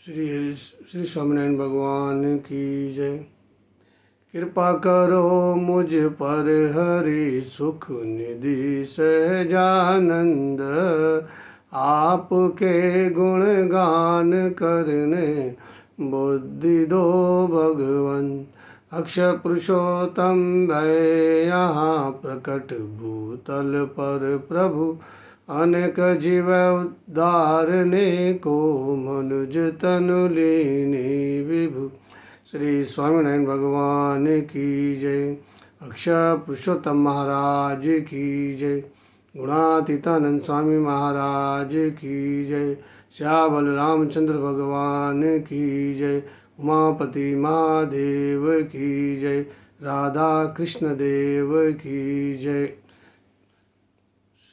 श्री स्वामीनारायण भगवान की जय। कृपा करो मुझ पर हरि सुख निधि सहजानंद, आपके गुण गान करने बुद्धि दो भगवन। अक्षय पुरुषोत्तम भय यहाँ प्रकट भूतल पर प्रभु, अनेक जीव उद्धारने को मनुज तनु लीनी विभु। श्री स्वामीनारायण भगवान की जय। अक्षय पुरुषोत्तम महाराज की जय। गुणातीतानंद स्वामी महाराज की जय। श्यामल रामचंद्र भगवान की जय। उमापति महादेव की जय। राधा कृष्ण देव की जय।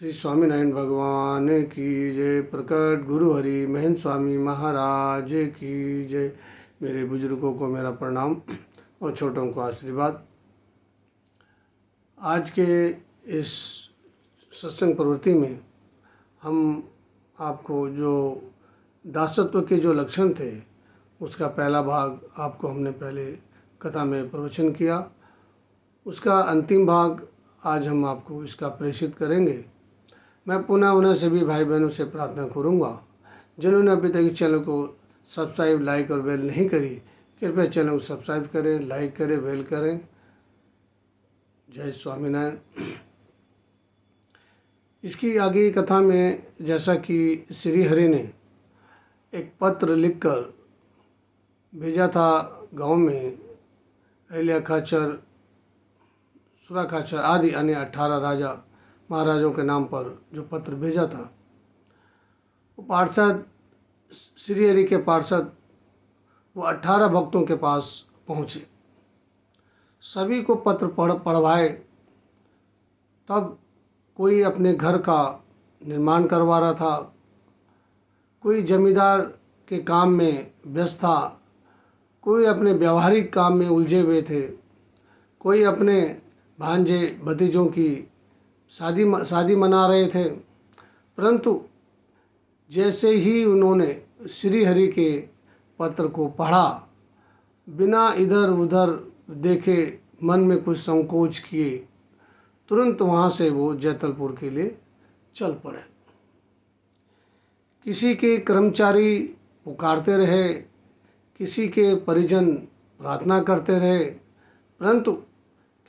श्री स्वामीनारायण भगवान की जय। प्रकट गुरु हरि महंत स्वामी महाराज की जय। मेरे बुजुर्गों को मेरा प्रणाम और छोटों को आशीर्वाद। आज के इस सत्संग प्रवृत्ति में हम आपको जो दासत्व के जो लक्षण थे उसका पहला भाग आपको हमने पहले कथा में प्रवचन किया। उसका अंतिम भाग आज हम आपको इसका प्रेषित करेंगे। मैं पुनः उन्हें सभी भाई बहनों से प्रार्थना करूंगा जिन्होंने अभी तक इस चैनल को सब्सक्राइब, लाइक और बेल नहीं करी, कृपया चैनल को सब्सक्राइब करें, लाइक करें, बेल करें। जय स्वामीनारायण। इसकी आगे की कथा में जैसा कि श्री हरि ने एक पत्र लिखकर भेजा था गांव में, अहिल्या खाचर, सुरा खाचर आदि अन्य 18 राजा महाराजों के नाम पर जो पत्र भेजा था, वो पार्षद श्री हरि के पार्षद वो 18 भक्तों के पास पहुँचे। सभी को पत्र पढ़वाए। तब कोई अपने घर का निर्माण करवा रहा था, कोई जमींदार के काम में व्यस्त था, कोई अपने व्यवहारिक काम में उलझे हुए थे, कोई अपने भांजे भतीजों की शादी मना रहे थे। परंतु जैसे ही उन्होंने श्री हरि के पत्र को पढ़ा, बिना इधर उधर देखे, मन में कुछ संकोच किए, तुरंत वहाँ से वो जैतलपुर के लिए चल पड़े। किसी के कर्मचारी पुकारते रहे, किसी के परिजन प्रार्थना करते रहे, परंतु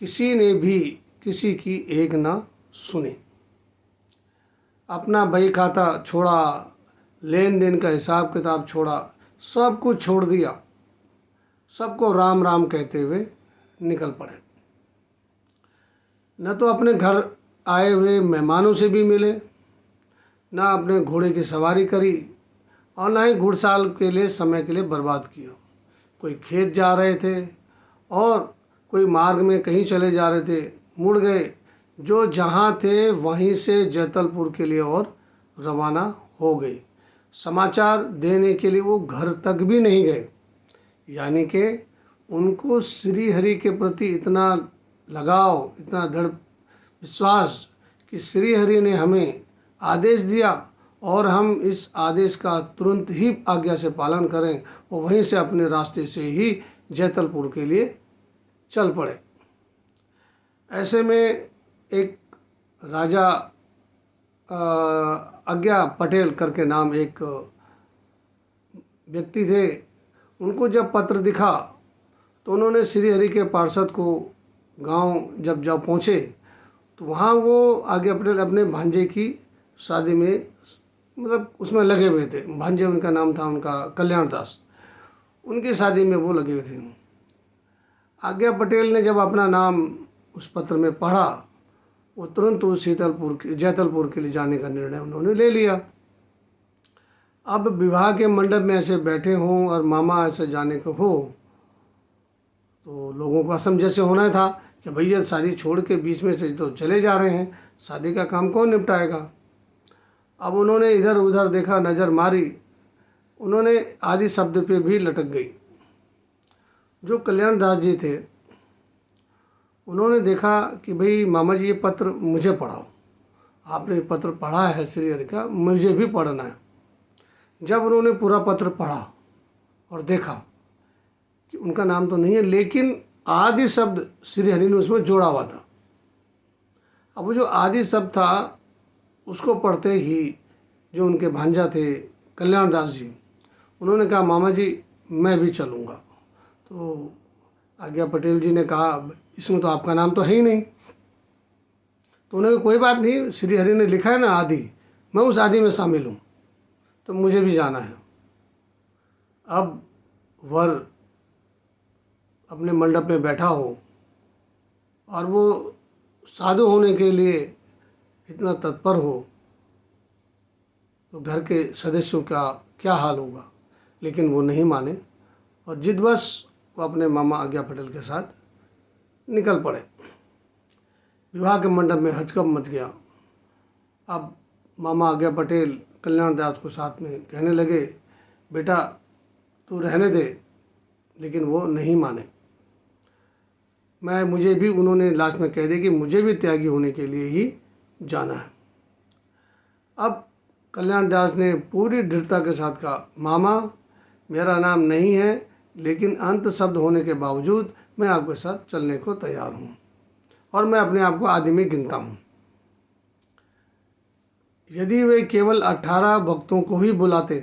किसी ने भी किसी की एक ना सुनी। अपना बही खाता छोड़ा, लेन देन का हिसाब किताब छोड़ा, सब कुछ छोड़ दिया, सबको राम राम कहते हुए निकल पड़े। न तो अपने घर आए हुए मेहमानों से भी मिले, न अपने घोड़े की सवारी करी, और न ही घुड़साल के लिए समय के लिए बर्बाद किया। कोई खेत जा रहे थे और कोई मार्ग में कहीं चले जा रहे थे, मुड़ गए, जो जहाँ थे वहीं से जैतलपुर के लिए और रवाना हो गए। समाचार देने के लिए वो घर तक भी नहीं गए। यानी कि उनको श्री हरि के प्रति इतना लगाव, इतना दृढ़ विश्वास कि श्री हरि ने हमें आदेश दिया और हम इस आदेश का तुरंत ही आज्ञा से पालन करें, और वहीं से अपने रास्ते से ही जैतलपुर के लिए चल पड़े। ऐसे में एक राजा आज्ञा पटेल करके नाम एक व्यक्ति थे। उनको जब पत्र दिखा तो उन्होंने श्री हरि के पार्षद को गांव जब पहुँचे तो वहाँ वो आज्ञा पटेल अपने भांजे की शादी में मतलब उसमें लगे हुए थे। भांजे उनका नाम था उनका कल्याण दास, उनकी शादी में वो लगे हुए थे। आज्ञा पटेल ने जब अपना नाम उस पत्र में पढ़ा, वो तुरंत उस जैतलपुर के लिए जाने का निर्णय उन्होंने ले लिया। अब विवाह के मंडप में ऐसे बैठे हों और मामा ऐसे जाने को हो तो लोगों को असम जैसे होना था कि भैया शादी छोड़ के बीच में से तो चले जा रहे हैं, शादी का काम कौन निपटाएगा। अब उन्होंने इधर उधर देखा, नज़र मारी, उन्होंने आदि शब्द पे भी लटक गई। जो कल्याण दास जी थे उन्होंने देखा कि भाई मामा जी ये पत्र मुझे पढ़ाओ, आपने पत्र पढ़ा है श्री हरि का, मुझे भी पढ़ना है। जब उन्होंने पूरा पत्र पढ़ा और देखा कि उनका नाम तो नहीं है, लेकिन आदि शब्द श्री हरि ने उसमें जोड़ा हुआ था। अब वो जो आदि शब्द था उसको पढ़ते ही जो उनके भांजा थे कल्याण दास जी, उन्होंने कहा मामा जी मैं भी चलूँगा। तो आज्ञा पटेल जी ने कहा इसमें तो आपका नाम तो है ही नहीं। तो उन्होंने कहा कोई बात नहीं, श्री हरि ने लिखा है ना आदि, मैं उस आदि में शामिल हूँ, तो मुझे भी जाना है। अब वर अपने मंडप में बैठा हो और वो साधु होने के लिए इतना तत्पर हो तो घर के सदस्यों का क्या हाल होगा। लेकिन वो नहीं माने और जिदवश वो अपने मामा आज्ञा पटेल के साथ निकल पड़े। विवाह के मंडप में हचकप मच गया। अब मामा आज्ञा पटेल कल्याण दास को साथ में कहने लगे बेटा तू रहने दे, लेकिन वो नहीं माने। मुझे भी उन्होंने लास्ट में कह दिया कि मुझे भी त्यागी होने के लिए ही जाना है। अब कल्याण दास ने पूरी दृढ़ता के साथ कहा मामा मेरा नाम नहीं है, लेकिन अंत शब्द होने के बावजूद मैं आपके साथ चलने को तैयार हूँ और मैं अपने आप को आदि में गिनता हूँ। यदि वे केवल 18 भक्तों को ही बुलाते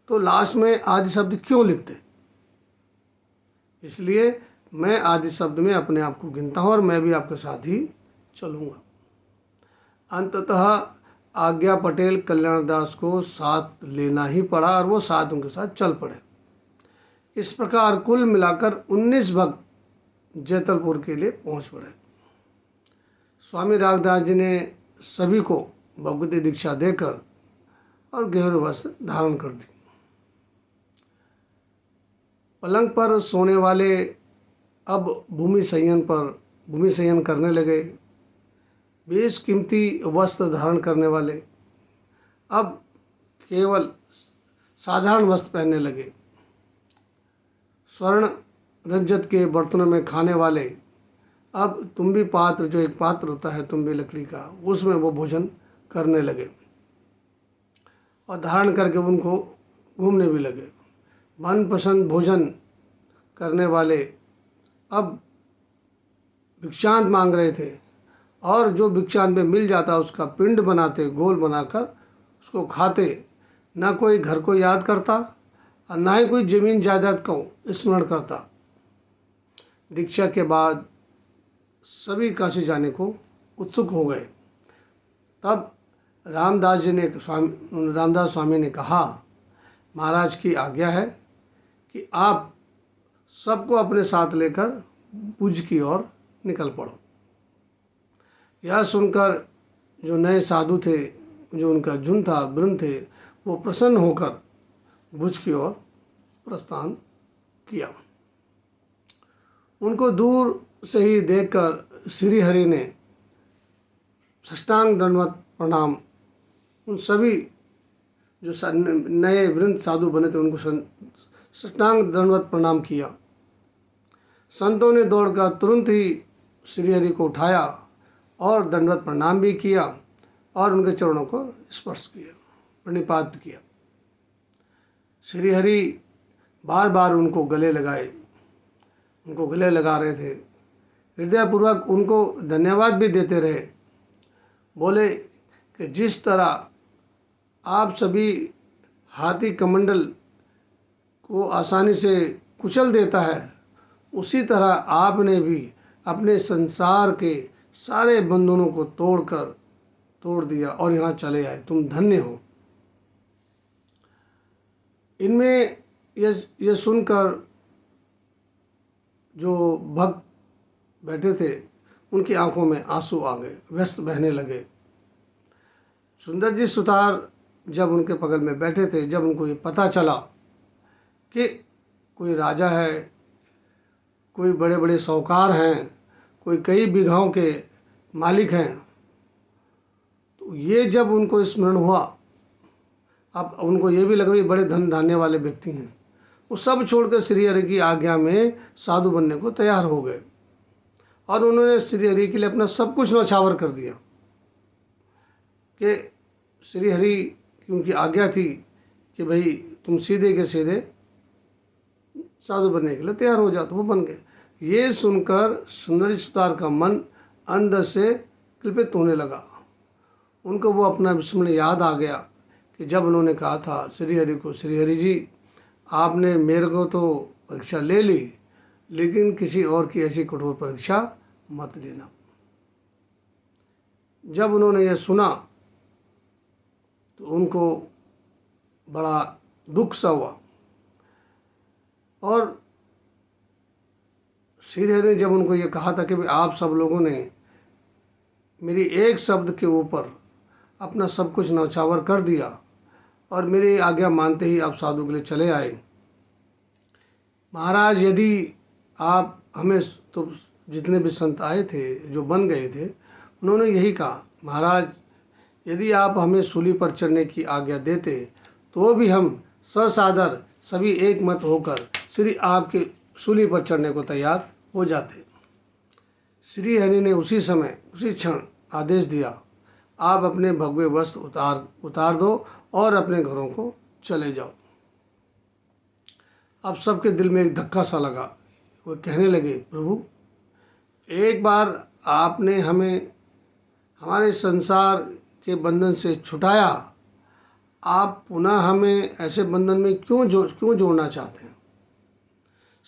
तो लास्ट में आदि शब्द क्यों लिखते। इसलिए मैं आदि शब्द में अपने आप को गिनता हूँ और मैं भी आपके साथ ही चलूँगा। अंततः आज्ञा पटेल कल्याण दास को साथ लेना ही पड़ा और वो साथ उनके साथ चल पड़े। इस प्रकार कुल मिलाकर 19 भक्त जैतलपुर के लिए पहुंच पड़े। स्वामी रागदास जी ने सभी को भगवती दीक्षा देकर और गेरू वस्त्र धारण कर दी। पलंग पर सोने वाले अब भूमि शयन करने लगे। बेशकीमती वस्त्र धारण करने वाले अब केवल साधारण वस्त्र पहनने लगे। स्वर्ण रजत के बर्तनों में खाने वाले अब तुम्बी पात्र, जो एक पात्र होता है तुम्बी लकड़ी का, उसमें वो भोजन करने लगे और धारण करके उनको घूमने भी लगे। मनपसंद भोजन करने वाले अब भिक्षांत मांग रहे थे और जो भिक्षांत में मिल जाता उसका पिंड बनाते, गोल बनाकर उसको खाते। ना कोई घर को याद करता और ना ही कोई जमीन जायदाद को स्मरण करता। दीक्षा के बाद सभी काशी जाने को उत्सुक हो गए। तब रामदास स्वामी ने कहा महाराज की आज्ञा है कि आप सबको अपने साथ लेकर भुज की ओर निकल पड़ो। यह सुनकर जो नए साधु थे, जो उनका झुंड था, वृंद थे, वो प्रसन्न होकर भुज की ओर प्रस्थान किया। उनको दूर से ही देखकर श्री हरि ने साष्टांग दंडवत प्रणाम, उन सभी जो नए वृंद साधु बने थे उनको साष्टांग दंडवत प्रणाम किया। संतों ने दौड़कर तुरंत ही श्री हरि को उठाया और दंडवत प्रणाम भी किया और उनके चरणों को स्पर्श किया, प्रणिपात किया। श्री हरि बार बार उनको गले लगा रहे थे। हृदयपूर्वक उनको धन्यवाद भी देते रहे। बोले कि जिस तरह आप सभी हाथी कमंडल को आसानी से कुचल देता है, उसी तरह आपने भी अपने संसार के सारे बंधनों को तोड़ दिया और यहाँ चले आए। तुम धन्य हो। इनमें यह सुनकर जो भक्त बैठे थे उनकी आंखों में आंसू आ गए, व्यस्त बहने लगे। सुंदर जी सुतार जब उनके बगल में बैठे थे, जब उनको ये पता चला कि कोई राजा है, कोई बड़े बड़े साहूकार हैं, कोई कई बीघाओं के मालिक हैं, तो ये जब उनको स्मरण हुआ, अब उनको ये भी लगा कि बड़े धन धान्य वाले व्यक्ति हैं। वो सब छोड़कर श्री हरि की आज्ञा में साधु बनने को तैयार हो गए और उन्होंने श्री हरि के लिए अपना सब कुछ न्यौछावर कर दिया कि श्री हरि की उनकी आज्ञा थी कि भाई तुम सीधे के सीधे साधु बनने के लिए तैयार हो जाओ। तो वो बन गए। ये सुनकर सुंदरी सुतार का मन अंदर से कल्पित होने लगा। उनको वो अपना विस्मरण याद आ गया कि जब उन्होंने कहा था श्री हरि को, श्री हरि जी आपने मेरे को तो परीक्षा ले ली, लेकिन किसी और की ऐसी कठोर परीक्षा मत लेना। जब उन्होंने यह सुना तो उनको बड़ा दुख सा हुआ। और श्री हरि ने जब उनको ये कहा था कि भाई आप सब लोगों ने मेरी एक शब्द के ऊपर अपना सब कुछ न्यौछावर कर दिया और मेरी आज्ञा मानते ही आप साधु के लिए चले आए। महाराज यदि आप हमें, तो जितने भी संत आए थे जो बन गए थे उन्होंने यही कहा, महाराज यदि आप हमें सूली पर चढ़ने की आज्ञा देते तो भी हम ससादर सभी एक मत होकर श्री आपके सूली पर चढ़ने को तैयार हो जाते। श्री हरि ने उसी समय उसी क्षण आदेश दिया, आप अपने भगवे वस्त्र उतार दो और अपने घरों को चले जाओ। अब सबके दिल में एक धक्का सा लगा। वो कहने लगे, प्रभु एक बार आपने हमें हमारे संसार के बंधन से छुटाया, आप पुनः हमें ऐसे बंधन में क्यों जोड़ना चाहते हैं।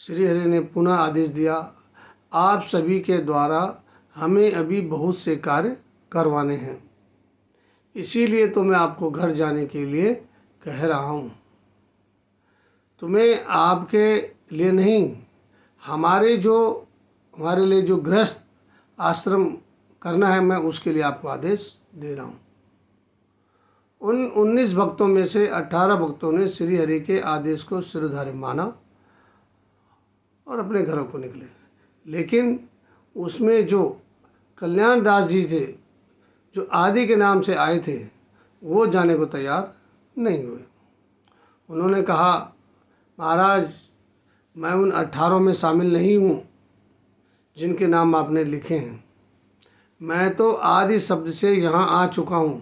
श्री हरि ने पुनः आदेश दिया, आप सभी के द्वारा हमें अभी बहुत से कार्य करवाने हैं, इसीलिए तो मैं आपको घर जाने के लिए कह रहा हूँ। तुम्हें आपके लिए नहीं, हमारे लिए जो गृहस्थ आश्रम करना है, मैं उसके लिए आपको आदेश दे रहा हूँ। उन 19 भक्तों में से 18 भक्तों ने श्री हरि के आदेश को शिरोधार्य माना और अपने घरों को निकले। लेकिन उसमें जो कल्याण दास जी थे, जो आदि के नाम से आए थे, वो जाने को तैयार नहीं हुए। उन्होंने कहा, महाराज मैं उन 18 में शामिल नहीं हूँ जिनके नाम आपने लिखे हैं। मैं तो आदि शब्द से यहाँ आ चुका हूँ।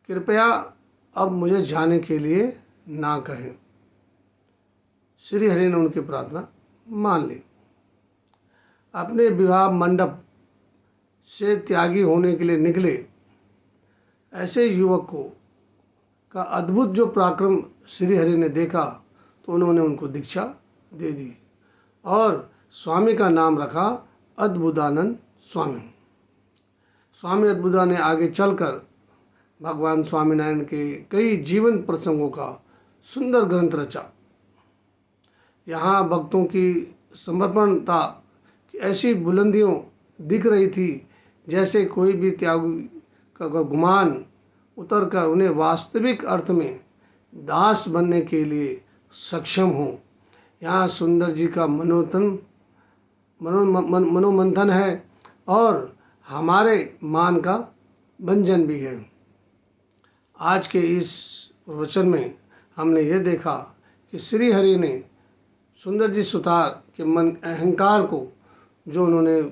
कृपया अब मुझे जाने के लिए ना कहें। श्री हरि ने उनकी प्रार्थना मान ली। अपने विवाह मंडप से त्यागी होने के लिए निकले ऐसे युवक का अद्भुत जो पराक्रम श्री हरि ने देखा तो उन्होंने उनको दीक्षा दे दी और स्वामी का नाम रखा अद्भुतानंद स्वामी। स्वामी अद्भुता ने आगे चलकर भगवान स्वामीनारायण के कई जीवन प्रसंगों का सुंदर ग्रंथ रचा। यहाँ भक्तों की समर्पणता की ऐसी बुलंदियों दिख रही थी जैसे कोई भी त्यागी का गुमान उतर कर उन्हें वास्तविक अर्थ में दास बनने के लिए सक्षम हो। यहाँ सुंदर जी का मनोमंथन है और हमारे मान का भंजन भी है। आज के इस वचन में हमने ये देखा कि श्री हरि ने सुंदर जी सुतार के मन अहंकार को जो उन्होंने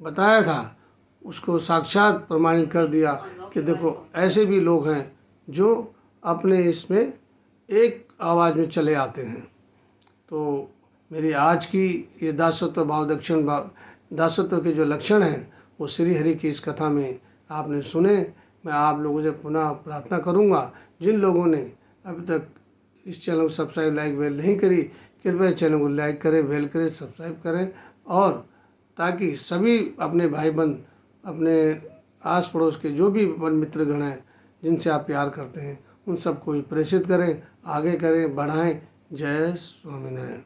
बताया था उसको साक्षात प्रमाणित कर दिया कि देखो ऐसे भी लोग हैं जो अपने इसमें एक आवाज़ में चले आते हैं। तो मेरी आज की ये दासत्व भाव दक्षिण भाव दासत्व के जो लक्षण हैं वो श्री हरि की इस कथा में आपने सुने। मैं आप लोगों से पुनः प्रार्थना करूंगा, जिन लोगों ने अभी तक इस चैनल को सब्सक्राइब लाइक वेल नहीं करी, कृपया चैनल को लाइक करें, वेल करें, सब्सक्राइब करें और ताकि सभी अपने भाई बंद, अपने आस पड़ोस के जो भी मित्रगण हैं जिनसे आप प्यार करते हैं उन सबको प्रेषित करें, आगे करें, बढ़ाएं। जय स्वामीनारायण।